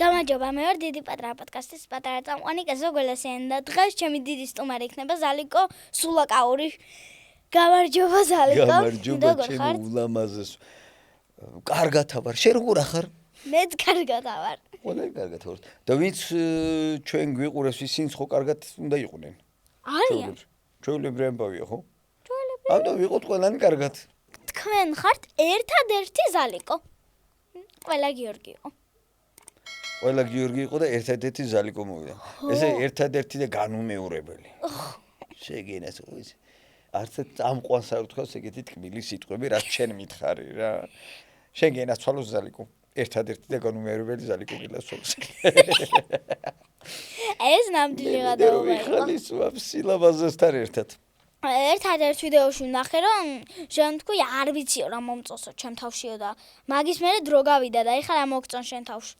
გამარჯობა, მე ვარ დიდი პატარა პოდკასტის პატარა წამყვანი კაზოგოლასიანი და დღეს ჩემი დიდი სტუმარი იქნება ზალიკო სულაკაური. გამარჯობა ზალიკო. გამარჯობა ჩემი ულამაზეს. კარგად ვარ. შენ როგორ ახარ? მეც კარგად ვარ. ყველანი კარგად ვარ. და ვინც ჩვენ გვიყურებს ისინიც ხო კარგად უნდა იყვნენ? არიან. ჩვეულებრივი ამბავია ხო? ჩვეულებრივი. ამიტომ ვიყოთ ყველანი კარგად. თქვენ ხართ ერთადერთი ზალიკო. ყველა გიორგი იყო. ყველა გიორგი იყო და ერთადერთი ზალიკო მოვიდა. ესე ერთადერთი და განუმეორებელი. შეგინეს უის. არც წამყვანს არ ვთქავს ეგეთი ტკბილი სიტყვები, რაც შენ მითხარი რა. შენ გენაცვალოს ზალიკო. ერთადერთი და განუმეორებელი ზალიკო გილასწორს. ეს ნამდვილი გადაობა იყო. ხალის ვაფსილაბაზესთან ერთად. ერთადერთ ვიდეოში ვნახე რომ შენ თქვი არ ვიციო რა მომწონსო ჩემ თავშიო და მაგის მერე დრო გავიდა და ეხლა რა მოგწონს შენ თავში.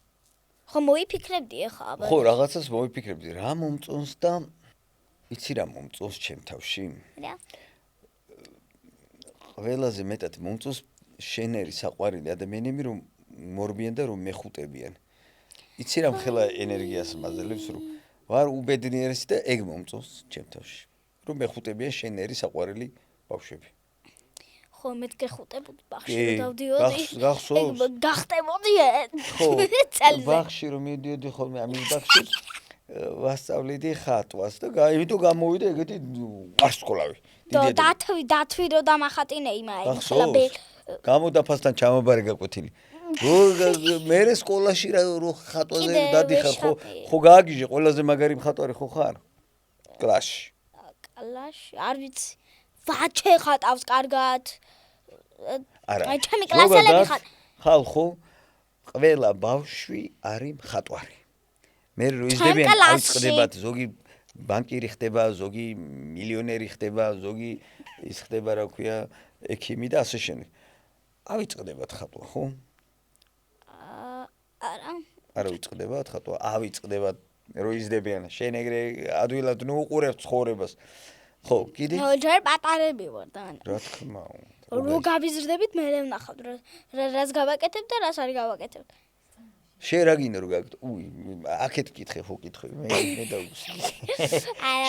ხო მოიფიქრებდი ეხლა აბა. ხო რაღაცას მოიფიქრებდი რა მომწონს და იცი რა მომწონს ჩემ თავში? რა? ყველაზე მეტად მომწონს შენერი საყვარელი ადამიანები რომ მორბიან და რომ მეხუტებიან. იცი რა ხელა ენერგიას მაძლევს რომ ვარ უბედნიერესი და ეგ მომწონს ჩემ თავში. რომ მეხუტებიან შენერი საყვარელი ბავშვები. ხო მეც გეხუტებოდი ბაღში რომ დავდიოდი. გახსოვს? გახტებოდი. ხო. ბაღში რომ მიდიოდი ხოლმე ამის ბაღში ვასწავლიდი ხატვას და იმიტომ გამოვიდა ეგეთი ვარსკვლავი. დათვი რომ დამახატინე იმა ახლა გამოდაფასთან ჩამაბარე გაკვეთილი. მე სკოლაში რო ხატვაზე დადიხარ ხო გააგიჟე ყველაზე მაგარი მხატვარი ხო ხარ? კლასში. კლასში არ ვიცი. ვაჩე ხატავს კარგად. არა. აი ჩემი კლასელები ხალხო ყველა ბავშვი არის მხატვარი. მე რო იზრდებიან აიწყდებათ ზოგი ბანკირი ხდება, ზოგი მილიონერი ხდება, ზოგი ის ხდება რა ქვია ექიმი და ასე შემდეგ. ავიწყდებათ ხატვა, ხო? არა. არა ვიწყდებათ ხატვა, ავიწყდებათ რო იზრდებიან. შენ ეგრე ადვილად ნუ უყურებ ცხოვრებას. ხო, კიდე? ჯერ პატარები ვარ და რა თქმა უნდა. რო გავიზრდებით მე ვნახავთ რას გავაკეთებ და რას არ გავაკეთებ. შენ რა გინდა რომ გაკეთო? აქეთ კითხე ხო კითხე მე დაუგსი.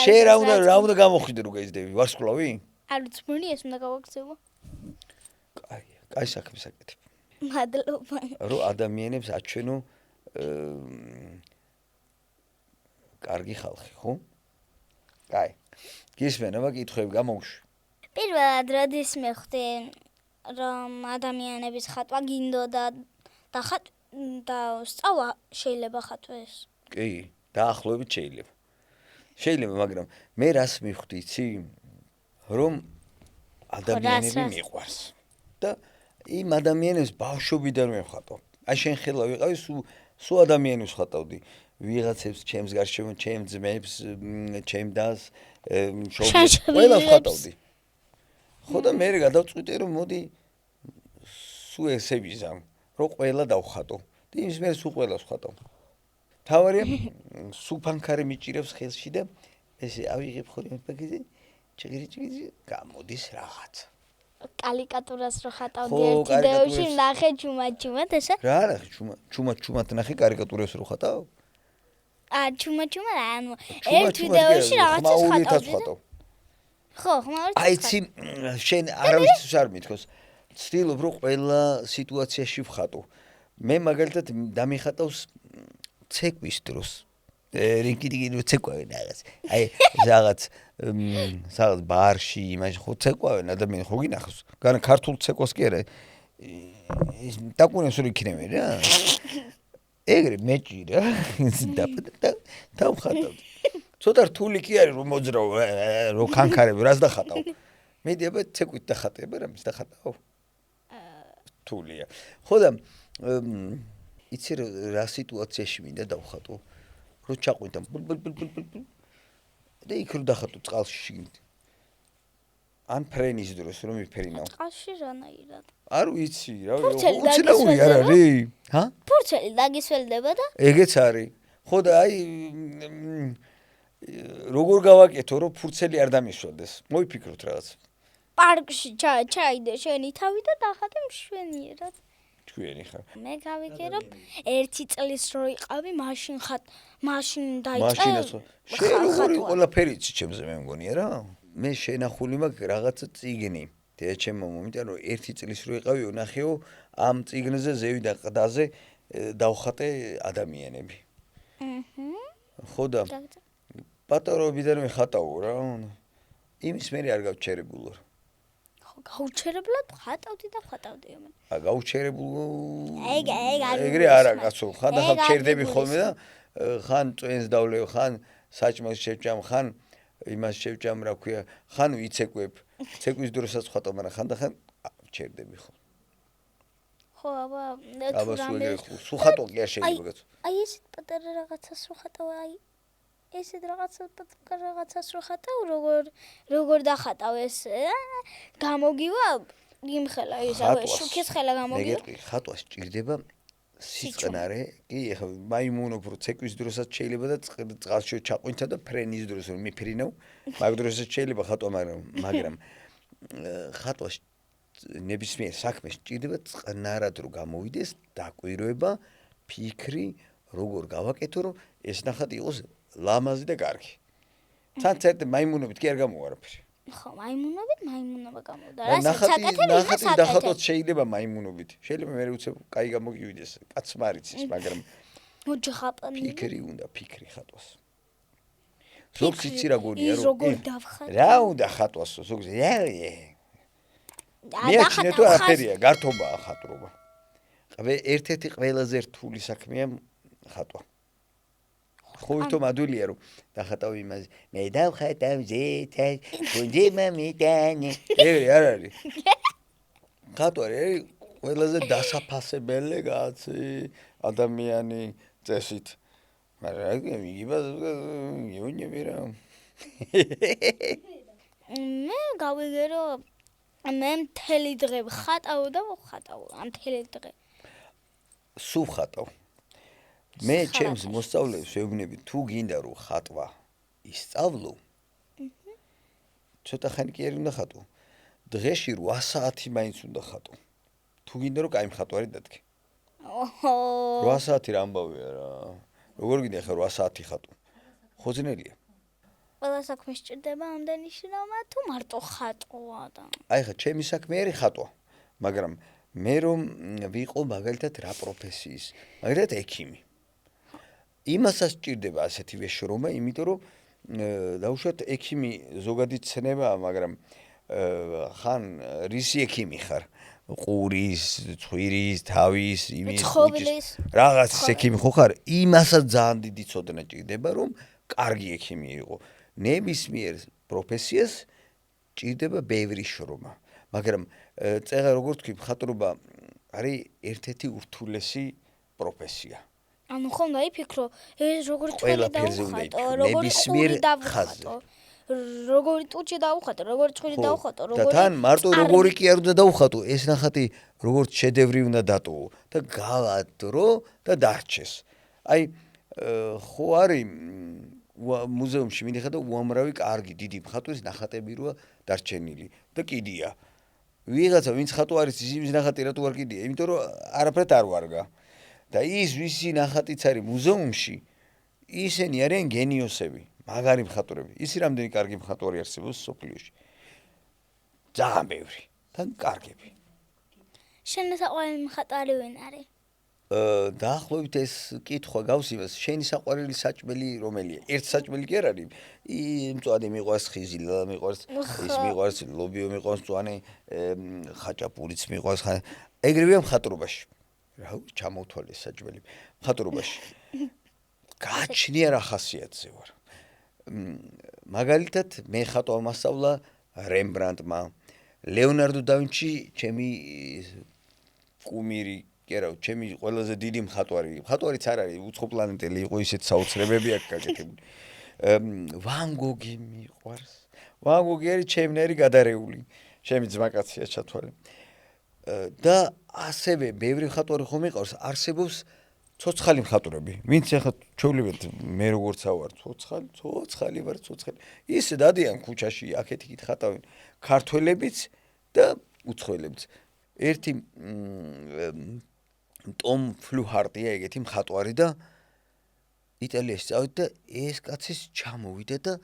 შენ რა უნდა გამოხიდე რომ გაიზრდები? ვარსკვლავი? არ ვიცი, მoni ეს უნდა გავაკეთებო. კაი საქმე საკეთებ. მადლობა. რომ ადამიანებს აჩვენო კარგი ხალხი, ხო? კაი. გისმენ, აბა კითხები გამოვშვი. პირველად როდის მივხვდი რომ ადამიანების ხატვა გინდოდა და სწავლა შეიძლება ხატვას. კი, დაახლოებით შეიძლება. შეიძლება, მაგრამ მე რას მივხვდი, იცი? რომ ადამიანები მიყვარს. და იმ ადამიანებს ბავშვობიდან ვეხატო. აი შენ ხელა ვიყავი, სულ ადამიანებს ხატავდი. ვიღაცებს, ჩემს გარშემო, ჩემ ძმებს, ჩემ დას, მშობლებს, ყველას ხატავდი. ხო და მე გადავწყვიტე რომ მოდი სულ ესე ვიზამ, რომ ყველა დავხატო. და იმის მერე სულ ყველას ვხატავ. თავარია სულ ფანქარი მიჭირებს ხელში და ესე ავიღებ ხოლმე პაკეტი, ჭირი გამოდის რაღაც. კარიკატურას რო ხატავდი ერთ ვიდეოში ნახე ჩუმად ესე? რა ნახე ჩუმად ნახე კარიკატურას რო ხატავ? ჩუმად ანუ ერთ ვიდეოში რაღაცას ხატავდი. ხო, ხმაურით. აი ცი შენ არავის არ მithქოს. ცდილობ რომ ყველა სიტუაციაში ვხატო. მე მაგალითად დამიხატავს ცეკვის დროს. რიგ ცეკვავენ რაღაც. აი რაღაც ბარში, იმაში ხო ცეკვავენ ადამიანი ხო გინახავს? განა ქართულ ცეკვას კი არა. ის დაკუნეს რომ იქნებენ რა. ეგრე მეჭი რა. დავხატავ. ცოტა რთული კი არის რომ მოძრავ, რომ ხანქარები რას დახატავ. მედი აბა ცეკვით დახატე, მაგრამ ის დახატავ. რთულია. ხო და იცი რა სიტუაციაში მინდა დავხატო. რო ჩაყვინდა და იქ რო დახატო წყალში შიგნით. ან ფრენის დროს რომ მიფერინავ. წყალში რანაირად? არ ვიცი, რა უცნაური არ არის? ჰა? ფურცელი დაგისველდება და? ეგეც არის. ხო და აი როგორ გავაკეთო რომ ფურცელი არ დამისვენდეს? მოიფიქროთ რაღაც. პარკში ჩაიდე შენი თავი და დახატე მშვენიერად. თქვენი ხარ. მე გავიგერებ 1 წლის რო იყავი, მაშინ დაიწყე. მაშინაც შენ როგორი ყველაფერი იცი ჩემზე მე მგონია რა. მე შენახული მაქვს რაღაცა წიგნი. და ჩემო მომიტან რომ 1 წლის რო იყავი, ვნახეო ამ წიგნზე ზევიდან ყდაზე დავხატე ადამიანები. ხო და პატარობიდანვე ხატავო რა. იმის მე არ გავჩერებულო. ხო, გაუჩერებლად ხატავდი და ხატავდი მე. გაუჩერებულო. ეგრე არა კაცო, ხან და ხან ჩერდები ხოლმე და ხან წვენს დავლევ, ხან საჭმელს შევჭამ, ხან იმას შევჭამ, რა ქვია, ხან ვიცეკვებ. ცეკვის დროსაც ხატავ, მაგრამ ხან და ხან ჩერდები ხოლმე. ხო, აბა სულ ხატვა კი არ შეიძლება კაცო. აი ესეთ პატარა რაღაცას რო ხატავ, აი ესეთ რაღაცას რო ხატავ, როგორ დახატავ ეს გამოგივა იმხელა ისე შუქის ხელა გამოგივა. მე ხატვა სჭირდება სიწყნარე, კი ეხლა მაიმუნობ რო ცეკვის დროსაც შეიძლება და წყალში ჩაყვინთა და ფრენის დროს რომ მიფრინავ, მაგ დროსაც შეიძლება ხატვა, მაგრამ ხატვა ნებისმიერ საქმეს სჭირდება წყნარად რო გამოვიდეს დაკვირვება, ფიქრი, როგორ გავაკეთო რომ ეს ნახატი იყოს ლამაზი და კარგი. თან წერტი მაიმუნობით კი არ გამოვა არაფერი. ხო, მაიმუნობა გამოვიდა. ნახატი დახატოთ შეიძლება მაიმუნობით. შეიძლება მე უცებ კაი გამოგივიდეს, კაცს მარიცის, მაგრამ მოჯახაპანი. ფიქრი უნდა, ფიქრი ხატვას. ზოგს იცი რა გონია რომ როგორ დავხატო? რა უნდა ხატვას, ზოგს მე აჩინე თუ არაფერია, გართობაა ხატრობა. ერთ-ერთი ყველაზე რთული საქმეა ხატვა. ხო ვითომ ადვილია რომ დახატავ იმაზე მე დავხატავ ზეთას გუნდი მამიტანი არ არის ხატვა არის ყველაზე დასაფასებელი კაცი ადამიანი წესით მაგრამ იგიბა გეუნები რა მე გავიგერო მე მთელი დღე ხატავ და ხატავ ამ მთელი დღე სულ ხატავ მე ჩემს მოსწავლეებს ვეუბნები თუ გინდა რომ ხატვა ისწავლო ცოტა ხანი კი არ უნდა ხატო დღეში 8 საათი მაინც უნდა ხატო თუ გინდა რომ კაი მხატვარი დადგე 8 საათი რა ამბავია რა როგორ გინდა ხა 8 საათი ხატო ხო ძნელია ყველა საქმე სჭირდება ამდენი შრომა თუ მარტო ხატვა და აი ხა ჩემი საქმე არის ხატვა მაგრამ მე რომ ვიყო მაგალითად რა პროფესიის მაგალითად ექიმი იმასაც სჭირდება ასეთივე შრომა, იმიტომ რომ დაუშვათ ექიმი ზოგადი ცნებაა, მაგრამ ხან რისი ექიმი ხარ? ყურის, ცხვირის, თავის, იმის, უჯის, რაღაც ექიმი ხო ხარ? იმასაც ძალიან დიდი ცოდნა სჭირდება, რომ კარგი ექიმი იყო. ნებისმიერ პროფესიას სჭირდება ბევრი შრომა, მაგრამ წეღა როგორც თქვი, მხატვრობა არის ერთ-ერთი ურთულესი პროფესია. ანუ ხომ დაიფიქრო ეს როგორი თვალი დავხატო, როგორი ყური დავხატო, როგორი ტუჩი დავხატო, როგორი ცხვირი დავხატო, და თან მარტო როგორი კი არ უნდა დავხატო, ეს ნახატი როგორც შედევრი უნდა დატოვო და გავადრო და დარჩეს. აი ხო არის მუზეუმში მინახა და უამრავი კარგი დიდი მხატვრის ნახატები როა დარჩენილი და კიდია. ვიღაცა ვინც ხატვა არის იმის ნახატი რატო არ კიდია? იმიტომ რომ არაფრად არ ვარგა. და ის ვისი ნახატიც არის მუზეუმში, ისინი არიან გენიოსები, მაგარი მხატვრები. ისი რამდენი კარგი მხატვარი არსებობს სოფლიოში. ძალიან ბევრი და კარგები. შენი საყვარელი მხატვარი ვინ არის? დაახლოებით ეს კითხვა გავს იმას, შენი საყვარელი საჭმელი რომელია? ერთ საჭმელი კი არ არის. მწვანე მიყვარს, ხიზილა მიყვარს, ის მიყვარს, ლობიო მიყვარს, მწვანე ხაჭაპურიც მიყვარს. ეგრევე მხატვრობაში. რა ჩამოვთვალე საჭმელი მხატვრობაში. გააჩნია რა ხასიათზე ვარ. მაგალითად მე ხატვა მასწავლა რემბრანდტმა, ლეონარდო და ვინჩი ჩემი კუმირი, კი არა, ჩემი ყველაზე დიდი მხატვარი. მხატვარიც არ არის, უცხოპლანეტელი იყო, ისეთ საოცრებები აქვს გაკეთებული. ვან გოგი მიყვარს. ვან გოგი არის ჩემნაირი გადარეული. ჩემი ძმაკაცია ჩათვალე. და ასევე ბევრი მხატვარი ხომ იყავს, არსებობს ცოცხალი მხატვრები. ვინც ახლა ჩვეულებრივ მე როგორც ავარ ცოცხალი ვარ, ცოცხალი. ისე დადიან ქუჩაში, აქეთ-იქით ხატავენ ქართველებიც და უცხოელებიც. ერთი ტომ ფლუჰარტია ეგეთი მხატვარი და იტალიაში წავედი და ეს კაცის ჩამოვიდა და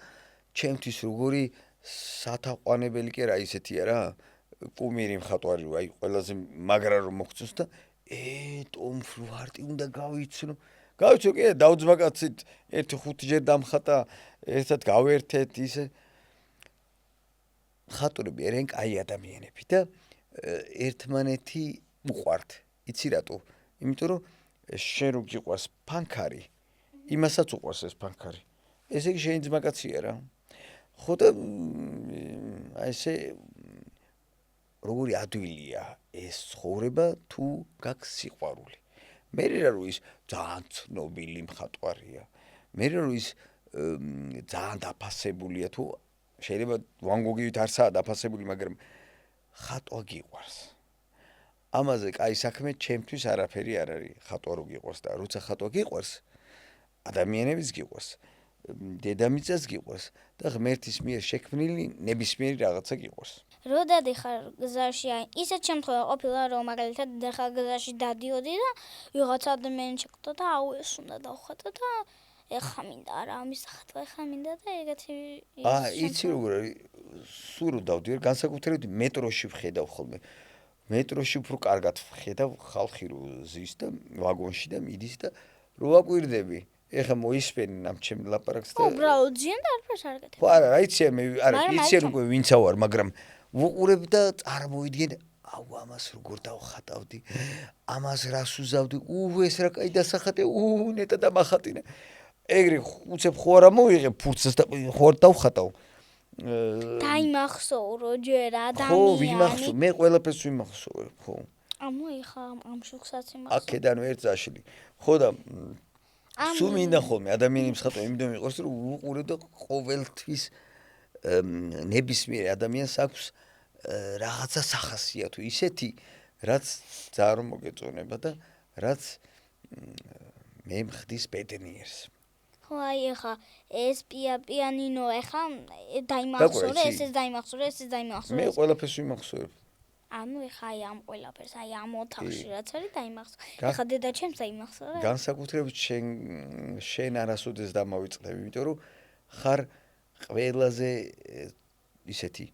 ჩემთვის როგორი სათაყვანებელი კი რა ისეთია რა კუმირი მხატვარი აი ყველაზე მაგრა რომ მოგწონს და ტომ ფლუჰარტი უნდა გავიცნო კი დაუძმა კაცით 1-5 ჯერ დამხატა ერთად გავერთეთ ისე მხატვრები არიან კაი ადამიანები და ერთმანეთი უყვართ იცი რატო იმიტომ რომ შენ რო გიყვარს ფანქარი იმასაც უყვარს ეს ფანქარი ესე იგი შენი ძმაკაცია რა ხო და აი ესე როგორი ადვილია ეს ცხოვრება თუ გაქვს სიყვარული მე რა ის ძალიან ცნობილი მხატვარია მე რა ის ძალიან დაფასებულია თუ შეიძლება ვან გოგივით არცაა დაფასებული მაგრამ ხატვა გიყვარს ამაზე კაი საქმე ჩემთვის არაფერი არ არის ხატვა რო გიყვარს და როცა ხატვა გიყვარს ადამიანების გიყვარს დედამიწას გიყვარს და ღმერთის მიერ შექმნილი ნებისმიერი რაღაცა გიყვარს რო დადიხარ გზაში ისეთ შემთხვევა ყოფილა რომ მაგალითად დახა გზაში დადიოდი და ვიღაც ადამიანი შეკვდა და აუ ეს უნდა დავხატო და ეხა მინდა რა ამის ხატვა ეხა მინდა და ეგეთი იცი როგორ სულ რო დავდივარ განსაკუთრებით მეტროში ვხედავ ხოლმე მეტროში უფრო კარგად ვხედავ ხალხი რო ზის და ვაგონში და მიდის და რო აკვირდები ეხა მოისმენენ ამ ჩემ ლაპარაკს და უბრალოდ ძიან და არაფერს არ გეტყვი ხო არა იცი მე არა იცი უკვე ვინცა ვარ მაგრამ ვუყურებ და წარმოვიდგენ აუ ამას როგორ დავხატავდი ამას რას უზავდი ეს რა კაი დასახატე ნეტა დამახატინე ეგრე უცებ ხო არა მოვიღებ ფურცელს და ხო არ დავხატავ დაიმახსოვრო ჯერ ადამიანი ხო ვიმახსოვ მე ყველაფერს ვიმახსოვებ ხო ამო ეხა ამ შუქსაც იმახსოვ აქედან ვერ წაშლი ხო და სულ მინდა ხოლმე ადამიანის ხატვა იმდენ მიყვარს რომ უყურებ და ყოველთვის ნებისმიერ ადამიანს აქვს რაღაცა სახასიათო ისეთი რაც ძალიან რომ მოგეწონება და რაც მე მხდის ბედნიერს ხო აი ეხა ეს პიანინო ეხა დაიმახსოვრე ეს დაიმახსოვრე ეს დაიმახსოვრე მე ყველაფერს ვიმახსოვრებ ანუ ეხა აი ამ ყველაფერს აი ამ ოთახში რაც არის დაიმახსოვრე ეხა დედა ჩემს დაიმახსოვრე განსაკუთრებით შენ არასოდეს დამავიწყდები იმიტომ რომ ხარ ყველაზე ისეთი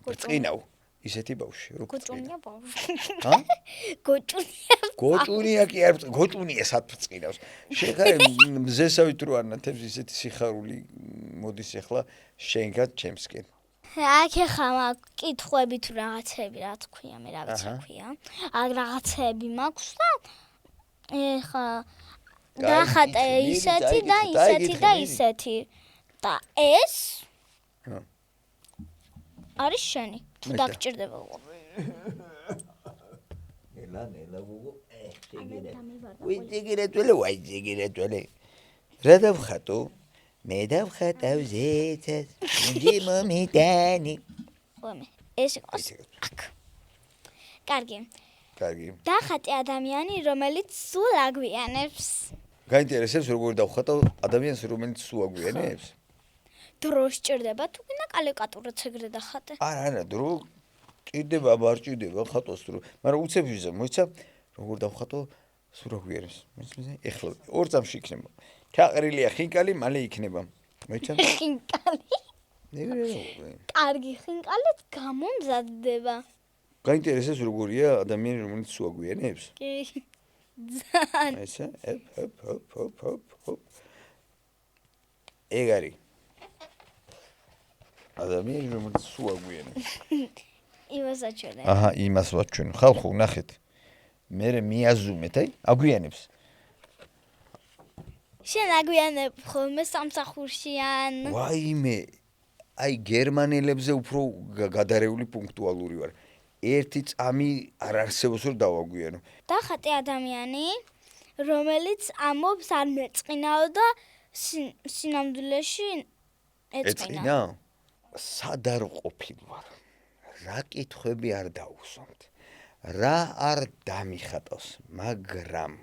ბრწყინავ ისეთი ბავშვი რო გოჭუნია ბავშვი ჰა გოჭუნია კი არ გოჭუნია სად ბრწყინავს შეხარ მზესავით რო არნათებს ისეთი სიხარული მოდის ახლა შენგან ჩემსკენ აქ ეხა მაქვს კითხვები თუ რაღაცები რა თქვია მე რა ვიცი ქვია აქ რაღაცები მაქვს და ეხა დახატე ისეთი და ისეთი და ისეთი და ეს არის შენი თუ დაგჭირდება ნელა გუგო ვიძიგირეთველი რა დავხატო მე დავხატავ ზეთას ინჯი მომიტანი ხომე ეს იყოს აქ კარგი დახატე ადამიანი რომელიც სულ აგვიანებს გაინტერესებს როგორ დავხატავ ადამიანს რომელიც სულ აგვიანებს დრო სჭირდება თუ გინდა კალიკატურაც ეგრე დახატე არა დრო ჭირდება არ ჭირდება ხატოს დრო მაგრამ უცებ ვიზა მოიცა როგორ დავხატო სულ აგვიანებს ეხლა ორ წამში იქნება ჩაყრილია ხინკალი მალე იქნება მოიცა ხინკალი კარგი ხინკალიც გამომზადდება გაინტერესებს როგორია ადამიანი რომელიც სულ აგვიანებს კი ძალიან ესა ჰოპ ეგ არის ადამიანი რომელიც სულ აგვიანებს იმასაც ჩვენ აჰა იმას ვაჩვენ ხალხო ნახეთ მე მიაზუმეთ აი აგვიანებს შენ აგვიანებ ხოლმე სამსახურშიან ვაიმე აი გერმანელებზე უფრო გადარეული პუნქტუალური ვარ ერთი წამი არ არსებობს რომ დავაგვიანო დახატე ადამიანი რომელიც ამობს არ მეწყინაო და სინამდვილეში ეწყინა სად არ ყოფილვარ რა კითხვები არ დაუსვამთ რა არ დამიხატავს მაგრამ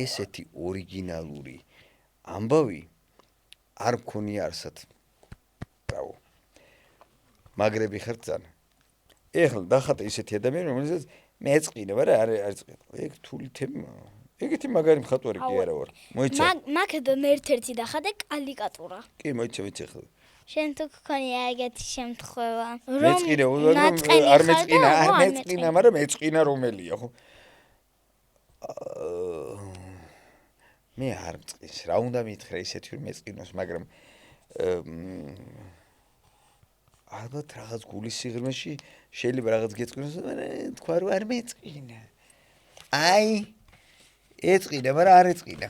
ესეთი ორიგინალური ამბავი არ მქონია არსად ბრავო მაგრები ხარ ძალიან ეხლა დახატე ისეთი ადამიანი რომელსაც მეწყინა, მაგრამ არ წყინა. ეგ თული თემა. ეგეთი მაგარი მხატვარი კი არა ვარ. მოიცა. მაგდან ერთ-ერთი დახადე კალიკატურა. კი, მოიცა ვიცი ახლა. შენ თუ გქონია ეგეთი შემთხვევა, მეწყინა, არ მეწყინა, მაგრამ მეწყინა რომელია, ხო? მე არ მწყის, რა უნდა მითხრა ისეთი რომ მეწყინოს, მაგრამ ალბათ რაღაც გულის სიღრმეში შეიძლება რაღაც გეწყინოს, მაგრამ თქვა რომ არ მეწყინა. აი ეწყინა, მაგრამ არ ეწყინა.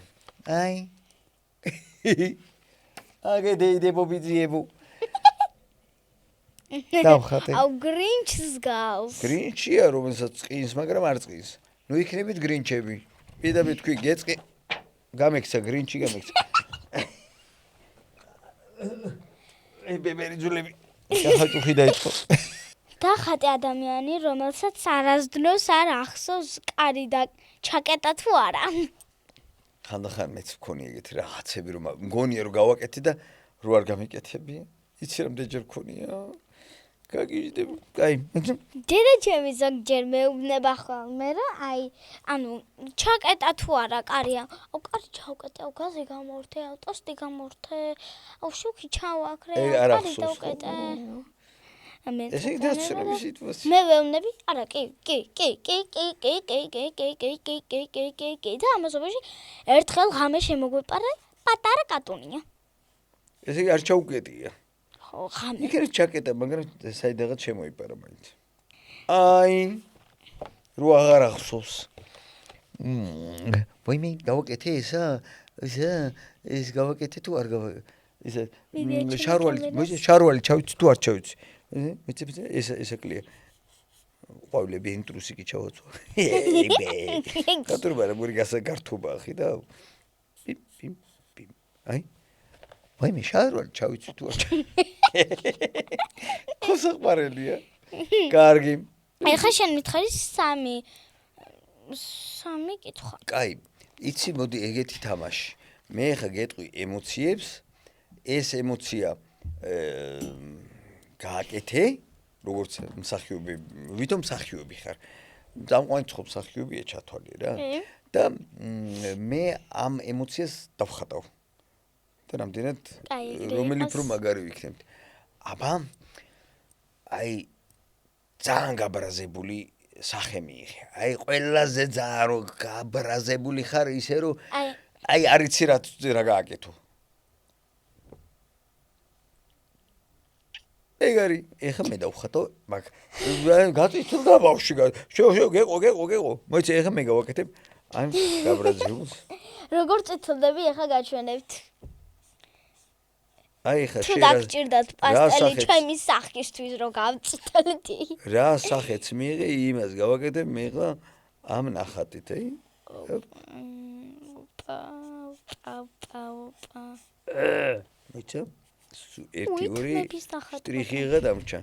აი. აგე დეიდებო ბიძიებო. დავხატე. აუ გრინჩს გავს. გრინჩია რომელსაც წყინს, მაგრამ არ წყინს. ნუ იქნებით გრინჩები. პირდაპირ თქვი გეწყი. გამექცა გრინჩი გამექცა. ბებერიძულები. ხაჭუხი დაიწყო. დახატე ადამიანი, რომელსაც არასდროს არ ახსოვს კარი და ჩაკეტა თუ არა. ხანდახან მეც მქონია ეგეთი რაღაცები რომ მგონია რომ გავაკეთე და რო არ გამიკეთებია. იცი რამდენჯერ მქონია. გაგიჟდები. კაი. დედა ჩემი ზოგჯერ მეუბნება ხოლმე რომ აი, ანუ ჩაკეტა თუ არა კარია. აუ კარი ჩავკეტე, აუ გაზი გამორთე, აუ ტოსტი გამორთე, აუ შუქი ჩავაქრე, კარი დავკეტე. ესე იგი დასწრები სიტუაცია. მე ვეუბნები, არა, კი და ამასობაში ერთხელ ღამე შემოგვიპარე პატარა კატუნია. ესე იგი არ ჩაუკეტია. ხო, ღამე. იქნებ ჩაკეტა, მაგრამ საიდანაც შემოიპარა მაინც. აი, რო აღარ ახსოვს. ვაიმე, გავაკეთე ესა? ეს გავაკეთე თუ არ გავაკეთე? ესე შარვალი ჩავიცი თუ არ ჩავიცი? ესა კლია. ყვავლები ინტრუსი კი ჩავაცვა. კატურბა რა მური გასაგართობა ხი და პიმ. აი. ვაიმე, შარვალი ჩავიცი თუ არ ჩავიცი? ხოსაყარელია. კარგი. ეხლა შენ მითხარი 3 კითხვა. კაი, იცი მოდი ეგეთი თამაში. მე ხა გეტყვი ემოციებს, ეს ემოცია გააკეთე, როგორც მსახიობი, ვითომ მსახიობი ხარ. წამყვანი ხო მსახიობია ჩათვალე რა. და მე ამ ემოციას დავხატავ. და რამდენად რომელი უფრო მაგარი ვიქნებთ. აბა აი ძალიან გაბრაზებული სახე მიიღე. აი ყველაზე ძალიან რო გაბრაზებული ხარ ისე რომ აი არ იცი რა გააკეთო. ეგარი, ეხა მე დავხატო, მაგ გაწითლდა ბავშვი. გეყო. მოიცა ეხა მე გავაკეთებ. აი გაბრაზებულს. როგორ წითლდები ეხა გაჩვენებთ. აი ხა თუ დაგჭირდათ პასტელი ჩემი სახისთვის რო გავწითლდი. რა სახეც მიიღე, იმას გავაკეთებ მე ხა ამ ნახატით, აი. მოიცა ერთი ორი შტრიხი იღე დამრჩა.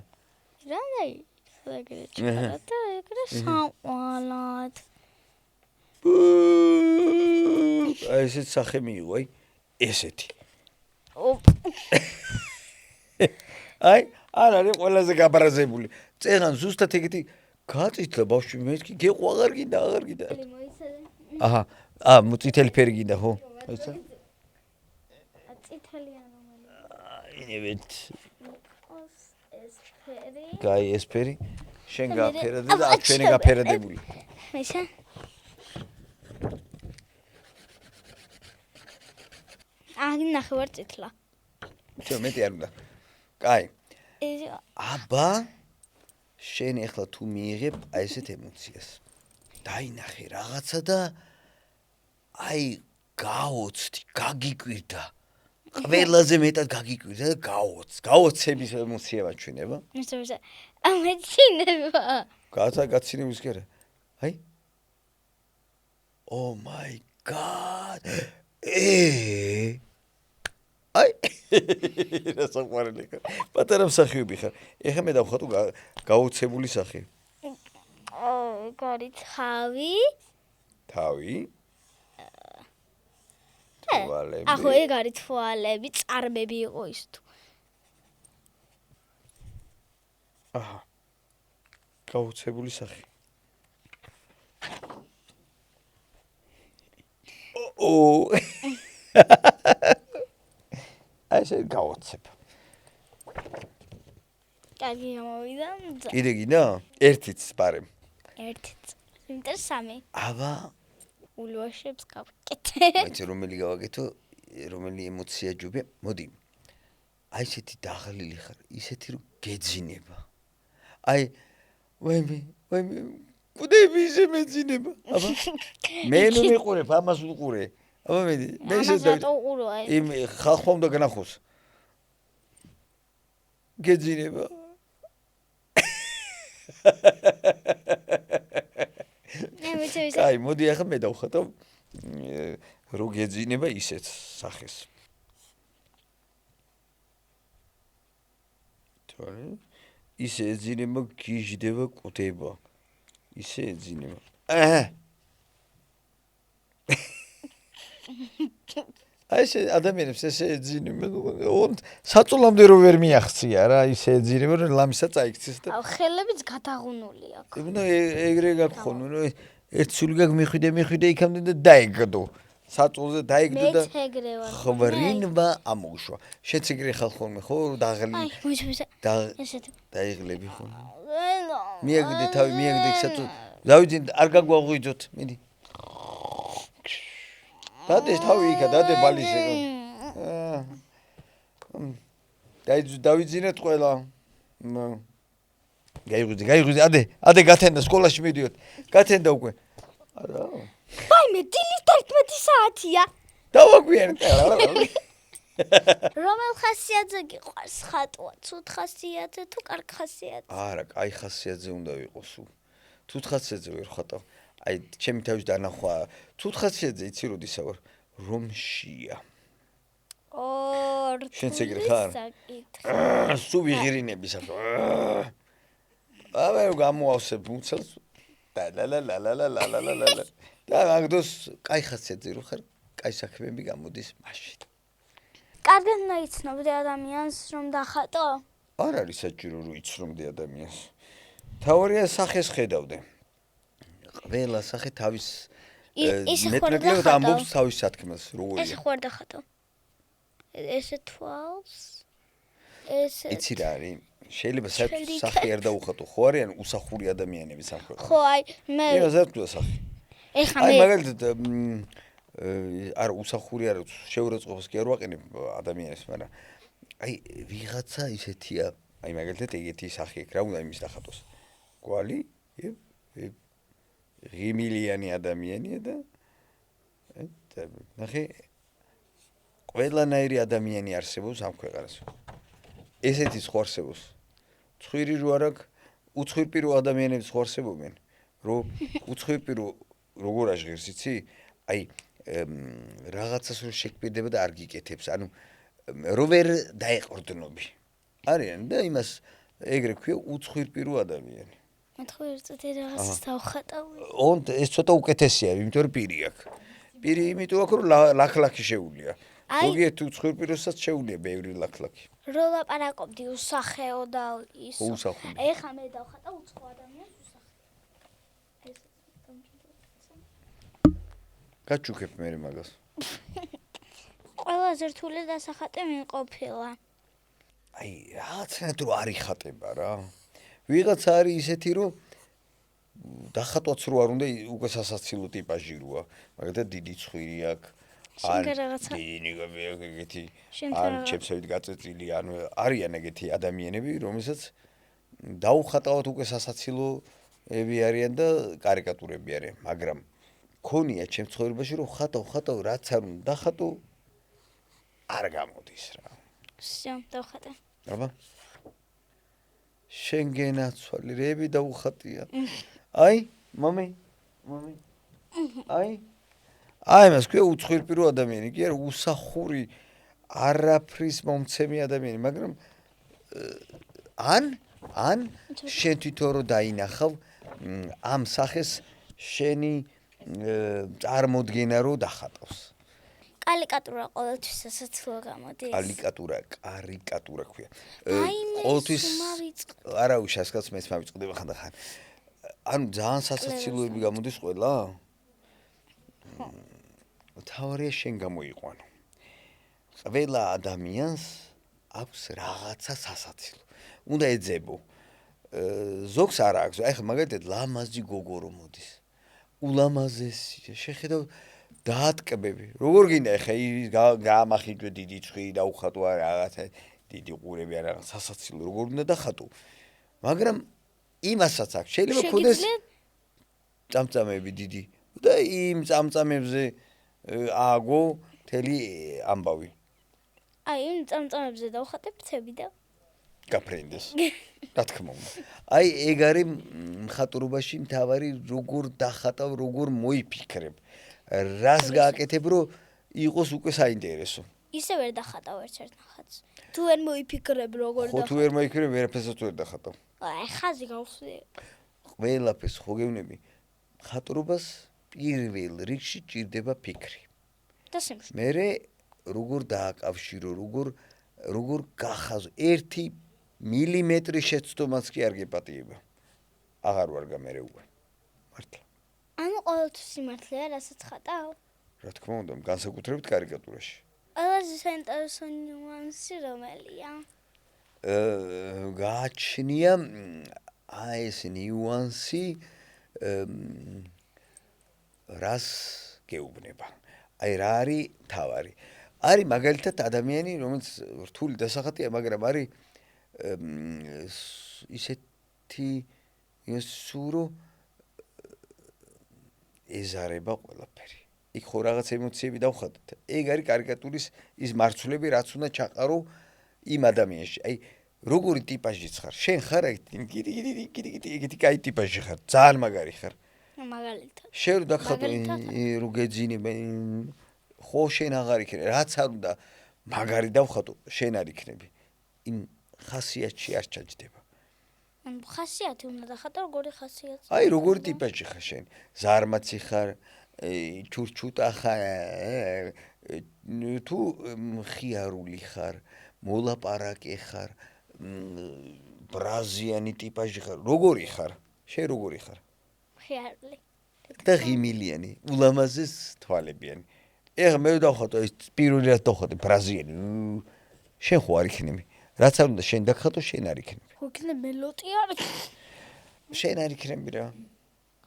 რა დაი? და ეგრე საყვალად. აი ესეთ სახე მიიღო, აი ესეთი. აი, არ არის ყველაზე გაბრაზებული. წეღან ზუსტად ეგეთი გაწითლა ბავშვი, მეთქი გეყო აღარ გინდა. აჰა, წითელი ფერი გინდა, ხო? მოიცა? წითელია რომელი? ინევით. ეს ფერი. კაი, ეს ფერი. შენ გაფერადე და აქ ჩვენი გაფერადებული. მოიცა? ნახევარ წითლა. მეტი არ უნდა. კაი. აბა შენ ეხლა თუ მიიღებ აი ესეთ ემოციას. დაინახე რაღაცა და აი გაოცდი, გაგიკვირდა. ყველაზე მეტად გაგიკვირდა და გაოცების ემოცია მაჩვენება. ამეცინება. გაცინების კი არა. აი. Oh my god. აი რა საყვარელი ხარ. პატარა მსახიობი ხარ. ეხლა მე დავხატო გაოცებული სახე. გარი თავი. თვალები. ახო ეგ არის თვალები, წარმები იყო ის თუ. აჰა. გაოცებული სახე. აი ესე გავაცებ. კარგი გამოვიდა. კიდე გინდა? ერთიც პარე. ერთიც. იმიტომ სამი. აბა, ულუაშებს გავკეთე. მეც რომელი გავაკეთო, რომელი ემოცია ჯობია? მოდი. აი ესეთი დაღლილი ხარ, ისეთი რომ გეძინება. აი, ვაიმე, კუდები ისე მეძინება. აბა, მე ნუ მიყურებ, ამას უყურე. აბა მე ისე დავიყურო აი. იმ ხალხმა უნდა განახოს. გეძინება. აი, მოდი ახლა მე დავხატავ რო გეძინება ისეთ სახეს. თორე ისე ეძინება, გიჟდება, კვდება. ისე ეძინება. აი ეს ადამიანებს ესე ეძინება, საწოლამდე რო ვერ მიაღწია რა, ისე ეძინება, რომ ლამისა წაიქცეს და აუ ხელებიც გადაღუნული აქვს. უნდა ეგრე გაგხონო, რომ ერთ სული მიხვიდე იქამდე და დაეგდო. საწოლზე დაეგდო და მეც ეგრე ვარ. ხვვრინვა ამოუშვა. შეც ეგრე ხალ ხოლმე ხო, დაღლი. აი, მოიჩვენე. ესეთი. დაიღლები ხო. მიაგდე თავი, მიაგდე საწოლ. დავიძინ, არ გაგვაღვიძოთ, მიდი. დადე თავი იქა, დადე ბალისე. დავიძინეთ ყველა. გაიღვიძე, ადე გათენდა სკოლაში მიდიოთ. გათენდა უკვე. არა. ვაიმე, დილის 11 საათია. დავაგვიანეთ. რომელ ხასიათზე გიყვარს ხატვა? ცუდ ხასიათზე თუ კარგ ხასიათზე? არა, კაი ხასიათზე უნდა ვიყოს. ცუდ ხასიათზე ვერ ხატავ. აი, ჩემი თავის დანახვა, ცუდ ხასიათზე იცი როდისა ვარ, რომშია. შენც ეგრე ხარ? სულ ვიღირინები სახო. აბა გამოავსებ მუცელს. და მაგდოს კაი ხასიათზე რო ხარ, კაი საქმეები გამოდის მაშინ. კარგად ნაიცნობდი ადამიანს რომ დახატო? არ არის საჭირო რომ იცნობდე ადამიანს. თავარია სახეს ხედავდე. ყველა სახე თავის მეტრებლად ამბობს თავის სათქმელს, როგორია. ეს ხوار დახატო. ესე თვალს. ესე იცი რა არის? შეიძლება საერთოდ სახე არ დაუხატო, ხო არიან უსახური ადამიანები სამხედრო. ხო, აი, მე იმას არ თქვა სახე. ეხა აი მე მაგალითად არა უსახური არ შეურაცხყოფას კი არ ვაყენებ ადამიანებს, მაგრამ აი ვიღაცა ისეთია, აი მაგალითად ეგეთი სახე აქვს, რა უნდა იმის დახატოს. კვალი, ღიმილიანი ადამიანია და ნახე ყველანაირი ადამიანი არსებობს ამ ქვეყანაზე. ესეთი სხვა არსებობს. ცხვირი რო არ აქვს, უცხვირპირო ადამიანებს სხვა არსებობენ, რომ უცხვირპირო როგორ აღღერს იცი? აი რაღაცას რო შეკპირდება და არ გიკეთებს, ანუ რო ვერ დაეყრდნობი. არიან და იმას ეგრე ქვია უცხვირპირო ადამიანი. მეთქო ერთი რაღაცას დავხატავი. ეს ცოტა უკეთესია, იმიტომ რომ პირი აქვს. პირი იმიტომ აქვს, რომ ლაქლაქი შეუულია. ზოგიერთ უცხვირპიროსაც შეუულია ბევრი ლაქლაქი. რო ლაპარაკობდი უსახეო და ისო. უსახული. ეხა მე დავხატა უცხო ადამიანს უსახე. გაჩუქებ მე მაგას. ყველაზე რთული დასახატე მინყოფილა. აი, რაღაცნაირად რო არ იხატება რა. ვიღაცა არის ისეთი, რომ დახატვაც რო არ უნდა, უკვე სასაცილო ტიპაჟი როა. მაგალითად დიდი ცხვირი აქვს. დინიგები ეგეთი ან ჩემსავით გაწეწილი, ანუ არიან ეგეთი ადამიანები, რომელსაც დაუხატავთ უკვე სასაცილოები არიან და კარიკატურები არიან, მაგრამ ქონია ჩემ ცხოვრებაში რომ ხატავ, რაც არ უნდა დახატო, არ გამოდის რა. всё, დავხატე. აბა. შენ გენაცვალი, რები დაუხატია. აი, მომი. აი მას ქვია უცხვირპირო ადამიანი, კი არა უსახური არაფრის მომცემი ადამიანი, მაგრამ ან შენ თვითონ რო დაინახავ ამ სახეს შენი წარმოდგენა რო დახატავს. კარიკატურა ყოველთვის სასაცილო გამოდის. კარიკატურა ქვია. ყოველთვის არა უშასკაც მეც მავიწყდება ხანდახან. ანუ ძალიან სასაცილოები გამოდის ყველა? თავარია შენ გამოიყვანო. ყველა ადამიანს აქვს რაღაცა სასაცილო. უნდა ეძებო. ზოგს არ აქვს. აი ხა მაგალითად ლამაზი გოგო რომ მოდის. ულამაზესი შეხედავ დაატკბები. როგორ გინდა ხა ის გაამახინჯო დიდი ცხი და უხატო რაღაცა დიდი ყურები არა სასაცილო როგორ უნდა დახატო. მაგრამ იმასაც აქვს შეიძლება ქონდეს წამწამები დიდი და იმ წამწამებზე ააგო მთელი ამბავი. აი იმ წამწამებზე დავხატებ თები და გაფრენდეს. რა თქმა უნდა. აი ეგ არის მხატვრობაში მთავარი როგორ დახატავ, როგორ მოიფიქრებ. რას გააკეთებ, რომ იყოს უკვე საინტერესო. ისე ვერ დახატავ ერთ-ერთ ნახატს. თუ ვერ მოიფიქრებ როგორ ხო თუ ვერ მოიფიქრებ, ვერაფერსაც ვერ დახატავ. აი ხაზი გავხსნი. ყველაფერს ხო გეუბნები. მხატვრობას პირველ რიგში ჭირდება ფიქრი. და სიმშვიდე. მერე როგორ დააკავშირო, როგორ გახაზო 1 მილიმეტრი შეცდომაც კი არ გეპატიება. აღარ ვარ გამერე უკვე. მართლა. ანუ ყოველთვის სიმართლეა, რასაც ხატავ? რა თქმა უნდა, განსაკუთრებით კარიკატურაში. ყველაზე საინტერესო ნიუანსი რომელია? გააჩნია აი ეს ნიუანსი რას გეუბნება. აი რა არის თავარი. არის მაგალითად ადამიანი, რომელიც რთული დასახატია, მაგრამ არის ისეთი სურო ეზარება ყველაფერი. იქ ხო რაღაც ემოციები დავხატეთ. ეგ არის კარიკატურის ის მარცვლები, რაც უნდა ჩაყარო იმ ადამიანში. აი როგორი ტიპაჟიც ხარ? შენ ხარ იგი კაი ტიპაჟი ხარ. ძალიან მაგარი ხარ. მაგალითად. შენ რო დაგხატო რო გეძინება ხო შენ აღარ იქნები. რაც არ უნდა მაგარი დავხატო, შენ არ იქნები. იმ ხასიათში არ ჩაჯდება. ანუ ხასიათი უნდა დახატო, როგორი ხასიათი? აი როგორი ტიპაჟი ხარ შენ? ზარმაცი ხარ, ჩურჩუტა ხარ, თუ მხიარული ხარ, მოლაპარაკე ხარ, ბრაზიანი ტიპაჟი ხარ, როგორი ხარ? შენ როგორი ხარ? მხიარული. და ღიმილიანი, ულამაზეს თვალებიანი. ეხლა მე დავხატო ეს პირველი რაც დავხატე ბრაზიანი. შენ ხო არ იქნები? რაც არ უნდა შენ დაგხატო, შენ არ იქნები. ხო იქნება მელოტი არ შენ არ იქნები რა.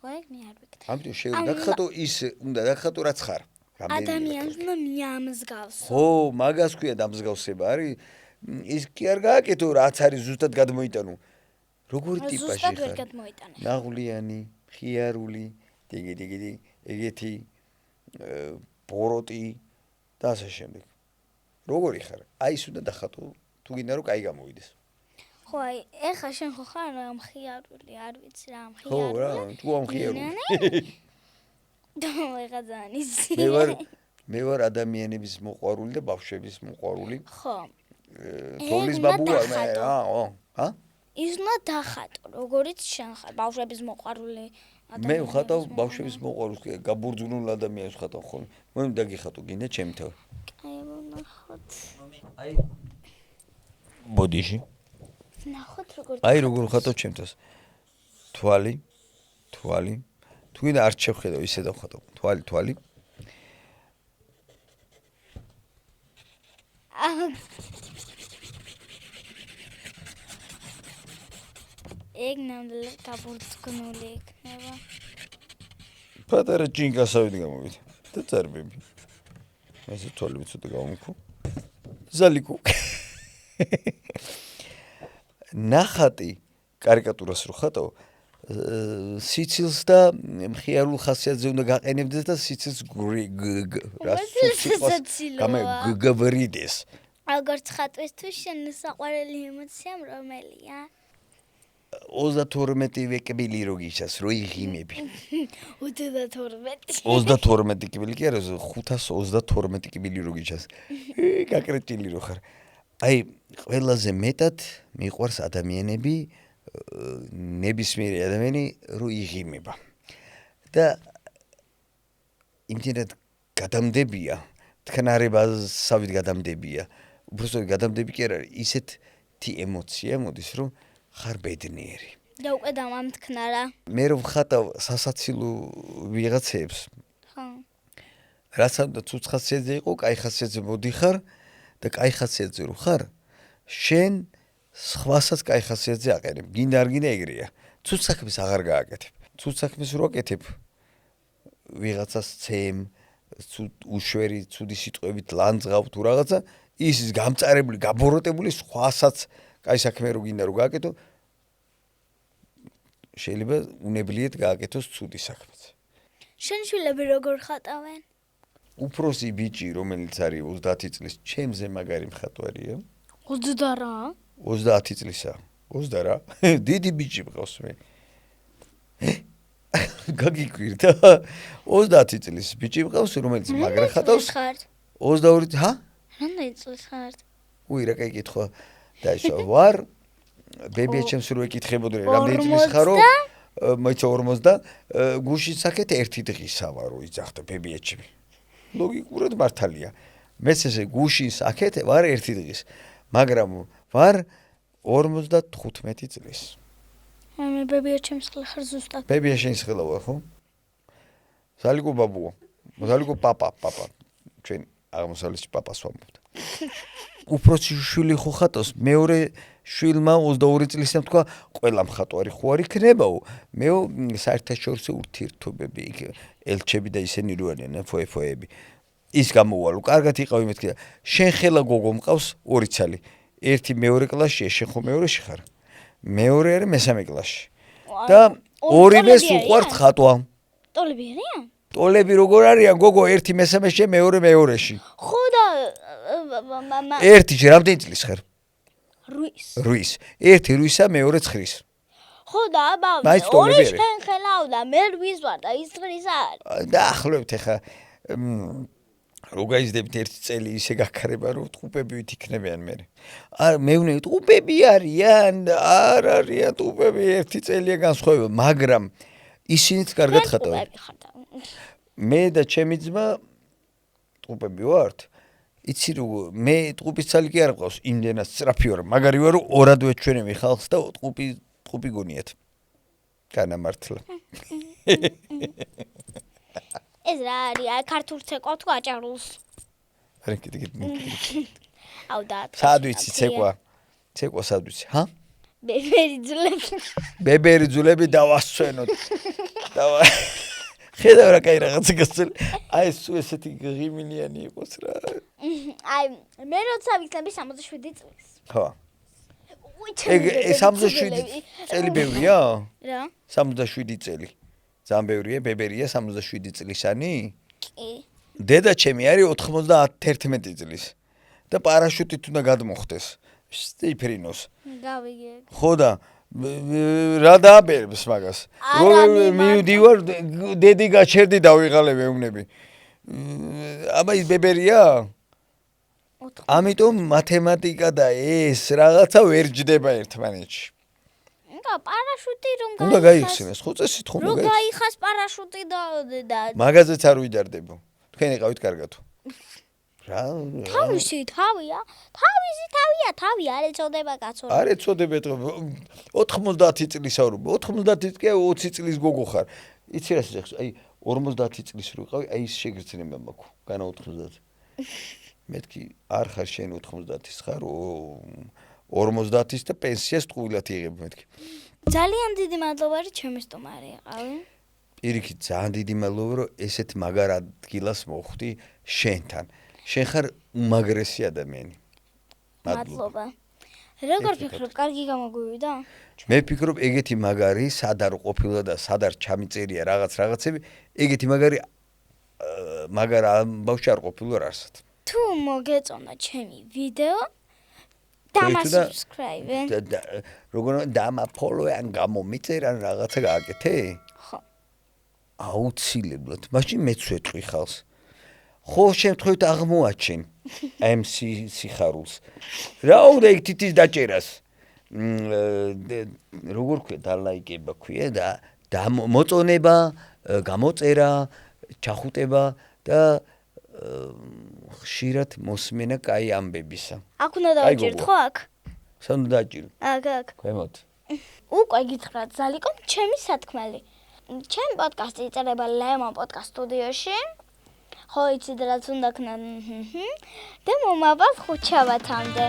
ხო ეგ მე არ ვიქნები. ამიტომ შენ დაგხატო ის უნდა დაგხატო რაც ხარ. ადამიანს უნდა მიამსგავსო. ხო, მაგას ქვია დამსგავსება არის. ის კი არ გააკეთო რაც არის ზუსტად გადმოიტანო. როგორი ტიპაჟი ზუსტად ვერ ხარ? გადმოიტანე. ნაღვლიანი, ხიარული, დეგედი, ეგეთი ბოროტი და ასე შემდეგ. როგორი ხარ? აი ის უნდა დახატო, თუ გინდა რომ კაი გამოვიდეს. ხო აი, ეხა შენ ხო ხარ მხიარული, არ ვიცი რა მხიარული. ხო რა, თუ ამხიარული. ეხა ძალიან ისი. მე ვარ ადამიანების მოყვარული და ბავშვების მოყვარული. ხო. თოლის ბაბუა მე რა, ჰა? ის უნდა დახატო, როგორიც შენ ხარ, ბავშვების მოყვარული ადამიანი. მე ვხატავ ბავშვების მოყვარულს, გაბურძგნულ ადამიანს ვხატავ ხოლმე. მოიმ დაგიხატო, გინდა ჩემი თავი. აი, ნახოთ. აი ბოდიში. ნახოთ როგორ. აი როგორ ვხატავ ჩემთავს. თვალი. თუ გინდა არ შევხედავ, ისე დავხატავ. თვალი. ეგ ნამდვილად გაბურძგნული იქნება. პატარა ჯინგასავით გამოვიდა და წარბები. ესე თვალები ცოტა გავამქო. ზალიკო. ნახატი კარიკატურას რო ხატავ, სიცილს და მხიარულ ხასიათზე უნდა გაყენებდეს და სიცილს გაბრიდეს. როგორც ხატვისთვის შენ საყვარელი ემოცია რომელია? 32 კბილი რო გიშას, რო იღიმები. 32. 32 კბილი კი არა, 532 კბილი რო გიშას. გაკრეჭილი რო ხარ. აი, ყველაზე მეტად მიყვარს ადამიანები, ნებისმიერი ადამიანი რო იღიმება. და იმდენად გადამდებია, თქნარებასავით გადამდებია. უბრალოდ გადამდები კი არ არის, ისეთი ემოცია მოდის, რომ ხარ ბედნიერი. და უკვე დამამთქნარა. მე რომ ხატავ სასაცილო ვიღაცებს. ხო. რაც უნდა ცუც ხასიათზე იყო, კაი ხასიათზე მოდიხარ და კაი ხასიათზე რო ხარ, შენ სხვასაც კაი ხასიათზე აყენებ. გინდა არ გინდა ეგრეა. ცუც საქმეს აღარ გააკეთებ. ცუც საქმეს რო აკეთებ, ვიღაცას ცემ, უშვერი, ცუდი სიტყვებით ლანძღავ თუ რაღაცა, ის გამწარებული, გაბოროტებული სხვასაც კაი საქმე რო გინდა რო გააკეთო, შეიძლება უნებლიეთ გააკეთოს ცუდი საქმეც. შენ შვილები როგორ ხატავენ? უფროსი ბიჭი, რომელიც არის 30 წლის, ჩემზე მაგარი მხატვარია. 20 რა? 30 წლისა. 20 რა? დიდი ბიჭი მყავს მე. გაგიკვირდა. 30 წლის ბიჭი მყავს, რომელიც მაგრა ხატავს. 22, ჰა? რამდენი წლის ხარ? უი, რა კაი კითხვა. დაიშვა ვარ. ბებია ჩემს რო ეკითხებოდი, რამდენი წლის ხარო? მოიცა 40 გუშინ საკეთ ერთი დღისა ვარო იძახდა ბებია ჩემი. ლოგიკურად მართალია. მეც ესე გუშინ საკეთ ვარ ერთი დღის. მაგრამ ვარ 55 წლის. მე ბებია ჩემს ხელ ხარ ზუსტად. ბებია შენის ხელა ვარ, ხო? ზალიკო ბაბუო. ზალიკო პაპა. ჩვენ აღმოსავლეთში პაპას ვამბობთ. უფროსი შვილი ხო ხატავს, მეორე შვილმა 22 წლისამ თქვა, ყველა მხატვარი ხო არ იქნებაო. მეო საერთაშორისო ურთიერთობები, იქ ელჩები და ისინი რო არიან, ფოეები. ის გამოვალო, კარგად იყავი მეთქი. შენ ხელა გოგო მყავს 2 ცალი. ერთი მეორე კლასშია, შენ ხო მეორეში ხარ. მეორე არის მესამე კლასში. და ორივეს უყვართ ხატვა. ტოლები არიან? ტოლები როგორ არიან, გოგო, ერთი მესამეში, მეორე მეორეში. ხო და ერთი რამდენი წლის ხარ? 8. ერთი 8-ისა, მეორე 9-ის. ხო და აბა, ორი შენ ხელავ და მე 8 ვარ და ის 9 არის. დაახლოებით ახლა რო გაიზრდებით ერთი წელი ისე გაქრება, რომ ტყუპები იქნებიან მე. მე ვნები ტყუპები არიან, არ არიან ტყუპები, ერთი წელია განსხვავება, მაგრამ ისინიც კარგად ხატავენ. მე და ჩემი ძმა ტყუპები ვართ. იცი რომ მე ტყუპის ცალი კი არ მყავს, იმდენად სწრაფი ვარ, მაგარი ვარ რომ ორად ვეჩვენები ხალხს და ტყუპი გონიათ. განამართლა. ეს რა არის? ქართულ ცეკვა თუ აჭარულს? არა, კიდე. აუ და სად ვიცი ცეკვა? ცეკვა სად ვიცი, ჰა? ბებერი ძულები დავასვენოთ. ხედავ რა კაი რაღაცა გასწრ. აი სულ ესეთი ღიმილიანი იყოს რა. აი მე როცა ვიქნები 67 წლის. ხო. ეგ 67 წელი ბევრია? რა? 67 წელი. ძალიან ბევრია, ბებერია 67 წლისანი? კი. დედა ჩემი არის 91 წლის. და პარაშუტით უნდა გადმოხდეს. სტიფრინოს. გავიგე. ხო და რა დააბერებს მაგას? რომ მივდივარ, დედი გაჩერდი დავიღალე მეუნები. აბა ის ბებერია? ამიტომ მათემატიკა და ეს რაღაცა ვერ ჯდება ერთმანეთში. და პარაშუტი რომ უნდა გაიხსენეს, ხო წესით ხომ რომ გაიხას პარაშუტი და მაგაზეც არ ვიდარდებო. თქვენ იყავით კარგად. რა? თავისი თავია? თავისი თავია, თავი არ ეწოდება კაცო. არ ეწოდება 90 წლისა ვარ, 90 კი 20 წლის გოგო ხარ. იცი რა შეეხს? აი 50 წლის რო ვიყავი, აი ის შეგრძნება მაქვს, განა 90. მეთქი არ ხარ შენ 90-ის ხარ, 50-ის და პენსიას ტყუილად იღებ მეთქი. ძალიან დიდი მადლობა რომ ჩემი სტუმარი იყავი. პირიქით, ძალიან დიდი მადლობა რომ ესეთ მაგარ ადგილას მოხვდი შენთან. შენ ხარ უმაგრესი ადამიანი. მადლობა. როგორ ფიქრობ, კარგი გამოგვივიდა? მე ფიქრობ, ეგეთი მაგარი სად არ ყოფილა და სად არ ჩამიწერია რაღაცები, ეგეთი მაგარ ამბავში არ ყოფილა არსად. თუ მოგეწონა ჩემი ვიდეო, დამასუბსკრაიბე. როგორ დამაფოლოე ან გამომიწერ ან რაღაცა გააკეთე? ხო. აუცილებლად. მაშინ მეც ვეთყვი ხალხს. ხო შემთხვევით აღმოაჩენ MC სიხარულს. რა უნდა იქ თითის დაჭერას? როგორ ქვია დალაიკება ქვია და მოწონება, გამოწერა, ჩახუტება და ხშირად მოსმენა კაი ამბებისა. აქ უნდა დავაჭიროთ ხო აქ? სად უნდა დაჭირო? აქ. ქვემოთ. უკვე გითხრათ ზალიკო, ჩემი სათქმელი. ჩემი პოდკასტი იწერება ლემონ პოდკასტ სტუდიოში. ხო იცით რაც უნდა ქნა და მომავალ ხუთშაბათამდე